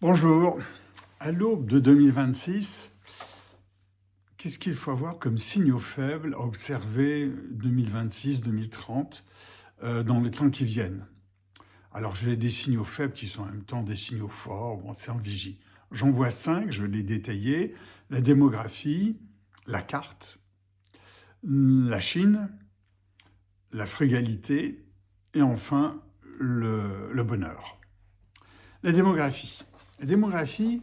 Bonjour. À l'aube de 2026, qu'est-ce qu'il faut avoir comme signaux faibles à observer 2026-2030 dans les temps qui viennent? Alors j'ai des signaux faibles qui sont en même temps des signaux forts, bon, c'est en vigie. J'en vois cinq, je vais les détailler. La démographie, la carte, la Chine, la frugalité et enfin le bonheur. La démographie. La démographie,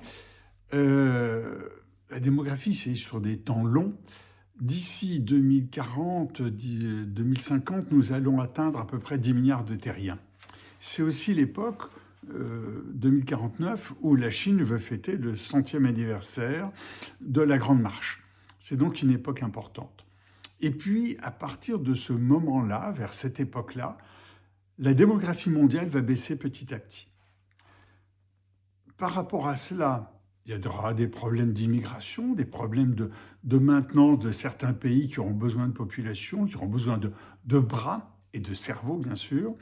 Euh, la démographie, c'est sur des temps longs. D'ici 2040, 2050, nous allons atteindre à peu près 10 milliards de terriens. C'est aussi l'époque, 2049, où la Chine veut fêter le 100e anniversaire de la Grande Marche. C'est donc une époque importante. Et puis, à partir de ce moment-là, vers cette époque-là, la démographie mondiale va baisser petit à petit. Par rapport à cela, il y aura des problèmes d'immigration, des problèmes de maintenance de certains pays qui auront besoin de population, qui auront besoin de bras et de cerveaux, bien sûr.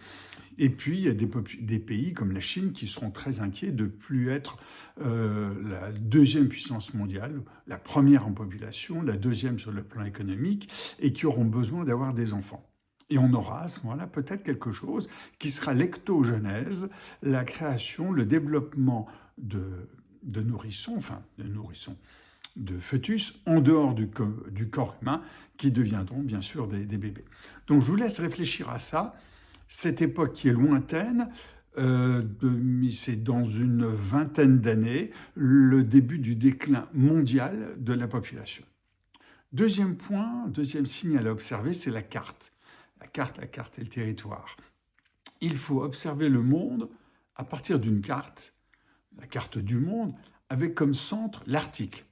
Et puis, il y a des pays comme la Chine qui seront très inquiets de ne plus être la deuxième puissance mondiale, la première en population, la deuxième sur le plan économique, et qui auront besoin d'avoir des enfants. Et on aura à ce moment-là peut-être quelque chose qui sera l'ectogenèse, la création, le développement de nourrissons, de fœtus en dehors du corps humain, qui deviendront bien sûr des bébés. Donc je vous laisse réfléchir à ça. Cette époque qui est lointaine, c'est dans une vingtaine d'années, le début du déclin mondial de la population. Deuxième point, deuxième signal à observer, c'est la carte. La carte et le territoire. Il faut observer le monde à partir d'une carte, la carte du monde, avec comme centre l'Arctique.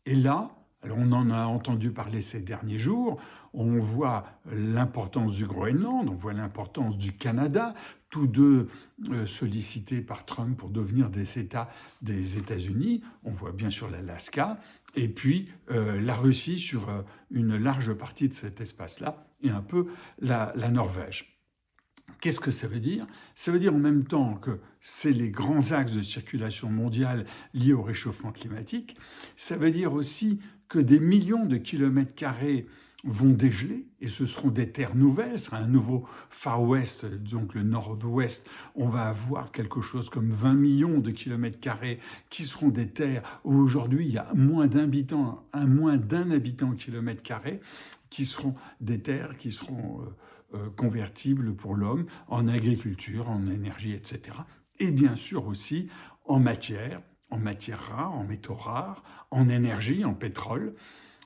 Et là, alors on en a entendu parler ces derniers jours, on voit l'importance du Groenland, on voit l'importance du Canada, tous deux sollicités par Trump pour devenir des États des États-Unis. On voit bien sûr l'Alaska, et puis la Russie sur une large partie de cet espace-là, et un peu la Norvège. Qu'est-ce que ça veut dire? Ça veut dire en même temps que c'est les grands axes de circulation mondiale liés au réchauffement climatique. Ça veut dire aussi que des millions de kilomètres carrés vont dégeler, et ce seront des terres nouvelles, ce sera un nouveau Far West, donc le Nord-Ouest. On va avoir quelque chose comme 20 millions de kilomètres carrés qui seront des terres où aujourd'hui il y a moins d'un habitant au kilomètre carré, qui seront des terres qui seront convertibles pour l'homme en agriculture, en énergie, etc. Et bien sûr aussi en matière rares, en métaux rares, en énergie, en pétrole.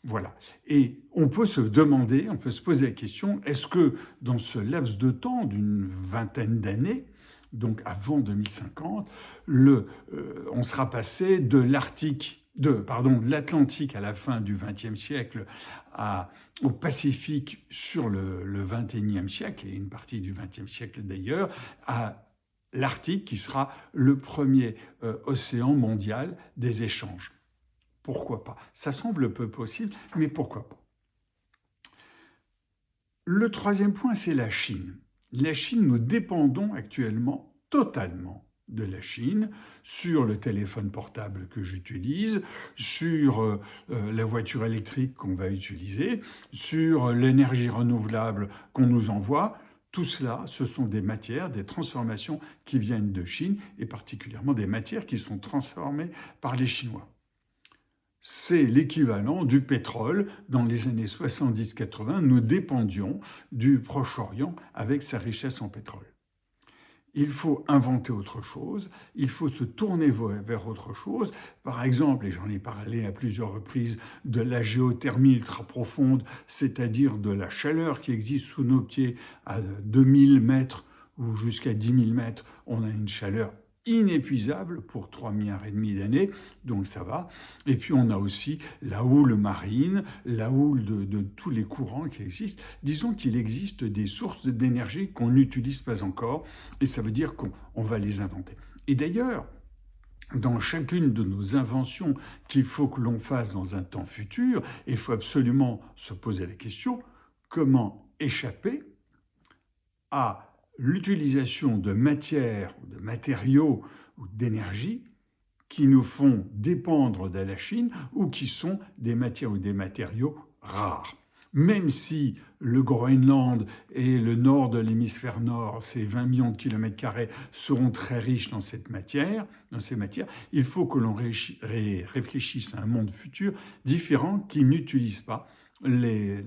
Voilà. Et on peut se demander, on peut se poser la question, est-ce que dans ce laps de temps d'une vingtaine d'années, donc avant 2050, on sera passé de l'Atlantique à la fin du XXe siècle au Pacifique sur le XXIe siècle, et une partie du XXe siècle d'ailleurs, à l'Arctique qui sera le premier océan mondial des échanges. Pourquoi pas? Ça semble peu possible, mais pourquoi pas? Le troisième point, c'est la Chine. La Chine, nous dépendons actuellement totalement de la Chine sur le téléphone portable que j'utilise, sur la voiture électrique qu'on va utiliser, sur l'énergie renouvelable qu'on nous envoie. Tout cela, ce sont des matières, des transformations qui viennent de Chine, et particulièrement des matières qui sont transformées par les Chinois. C'est l'équivalent du pétrole. Dans les années 70-80, nous dépendions du Proche-Orient avec sa richesse en pétrole. Il faut inventer autre chose, il faut se tourner vers autre chose. Par exemple, et j'en ai parlé à plusieurs reprises, de la géothermie ultra profonde, c'est-à-dire de la chaleur qui existe sous nos pieds à 2000 mètres ou jusqu'à 10 000 mètres. On a une chaleur inépuisable pour 3,5 milliards d'années, donc ça va. Et puis on a aussi la houle marine, la houle de tous les courants qui existent. Disons qu'il existe des sources d'énergie qu'on n'utilise pas encore, et ça veut dire qu'on va les inventer. Et d'ailleurs, dans chacune de nos inventions qu'il faut que l'on fasse dans un temps futur, il faut absolument se poser la question, comment échapper à l'utilisation de matières, de matériaux ou d'énergie qui nous font dépendre de la Chine ou qui sont des matières ou des matériaux rares. Même si le Groenland et le nord de l'hémisphère nord, ces 20 millions de kilomètres carrés, seront très riches dans ces matières, il faut que l'on réfléchisse à un monde futur différent qui n'utilise pas les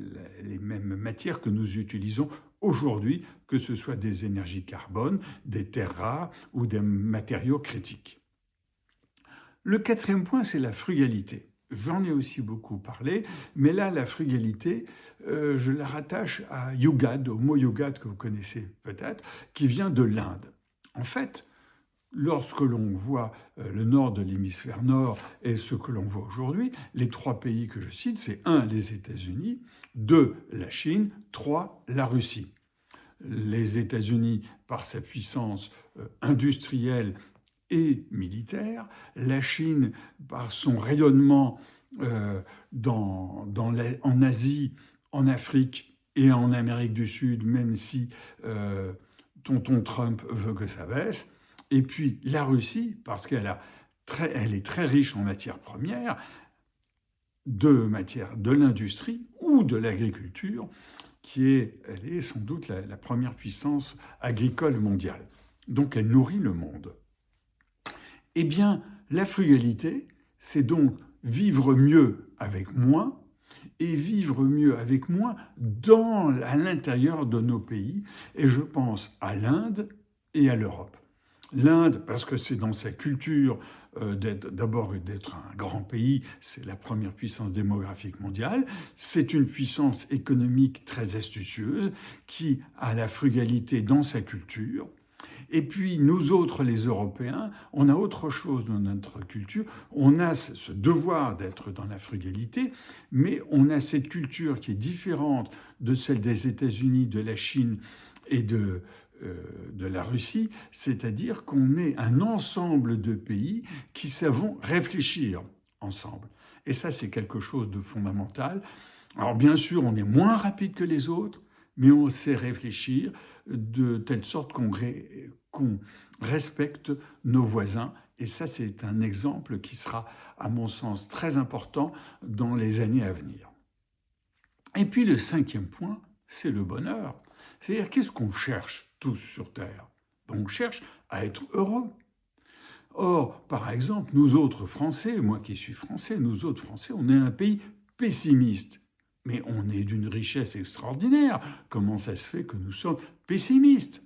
mêmes matières que nous utilisons aujourd'hui, que ce soit des énergies carbone, des terres rares ou des matériaux critiques. Le quatrième point, c'est la frugalité. J'en ai aussi beaucoup parlé, mais là, la frugalité, je la rattache à Yugad, au mot Yugad que vous connaissez peut-être, qui vient de l'Inde. En fait, lorsque l'on voit le nord de l'hémisphère nord et ce que l'on voit aujourd'hui, les trois pays que je cite, c'est 1, les États-Unis, 2, la Chine, 3, la Russie. Les États-Unis, par sa puissance industrielle et militaire, la Chine, par son rayonnement en Asie, en Afrique et en Amérique du Sud, même si tonton Trump veut que ça baisse, et puis la Russie, parce qu'elle est très riche en matières premières, de l'industrie ou de l'agriculture, elle est sans doute la première puissance agricole mondiale. Donc elle nourrit le monde. Eh bien, la frugalité, c'est donc vivre mieux avec moins, et vivre mieux avec moins à l'intérieur de nos pays. Et je pense à l'Inde et à l'Europe. L'Inde, parce que c'est dans sa culture d'abord d'être un grand pays, c'est la première puissance démographique mondiale, c'est une puissance économique très astucieuse qui a la frugalité dans sa culture. Et puis nous autres, les Européens, on a autre chose dans notre culture. On a ce devoir d'être dans la frugalité, mais on a cette culture qui est différente de celle des États-Unis, de la Chine et de la Russie, c'est-à-dire qu'on est un ensemble de pays qui savons réfléchir ensemble. Et ça, c'est quelque chose de fondamental. Alors bien sûr, on est moins rapide que les autres, mais on sait réfléchir de telle sorte qu'on respecte nos voisins. Et ça, c'est un exemple qui sera, à mon sens, très important dans les années à venir. Et puis le cinquième point, c'est le bonheur. C'est-à-dire, qu'est-ce qu'on cherche tous sur Terre? On cherche à être heureux. Or, par exemple, nous autres Français, moi qui suis français, nous autres Français, on est un pays pessimiste. Mais on est d'une richesse extraordinaire. Comment ça se fait que nous sommes pessimistes?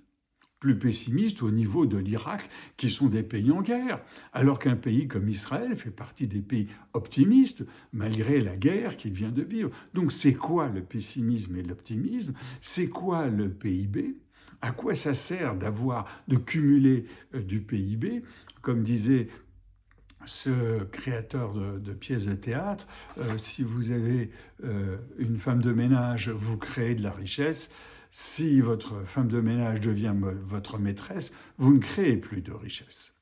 Plus pessimistes au niveau de l'Irak, qui sont des pays en guerre, alors qu'un pays comme Israël fait partie des pays optimistes, malgré la guerre qu'il vient de vivre. Donc c'est quoi le pessimisme et l'optimisme? C'est quoi le PIB? À quoi ça sert de cumuler du PIB? Comme disait ce créateur de pièces de théâtre, si vous avez une femme de ménage, vous créez de la richesse. Si votre femme de ménage devient votre maîtresse, vous ne créez plus de richesse.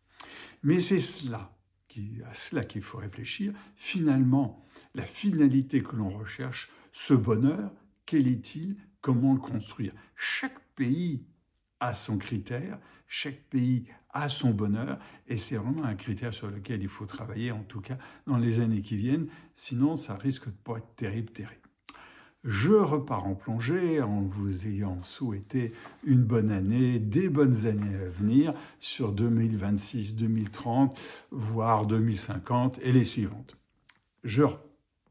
Mais c'est à cela qu'il faut réfléchir. Finalement, la finalité que l'on recherche, ce bonheur, quel est-il? Comment le construire? Chaque pays a son critère, chaque pays a son bonheur, et c'est vraiment un critère sur lequel il faut travailler, en tout cas dans les années qui viennent, sinon ça risque de pas être terrible. Je repars en plongée en vous ayant souhaité une bonne année, des bonnes années à venir sur 2026, 2030, voire 2050 et les suivantes. Je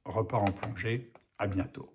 repars en plongée, à bientôt.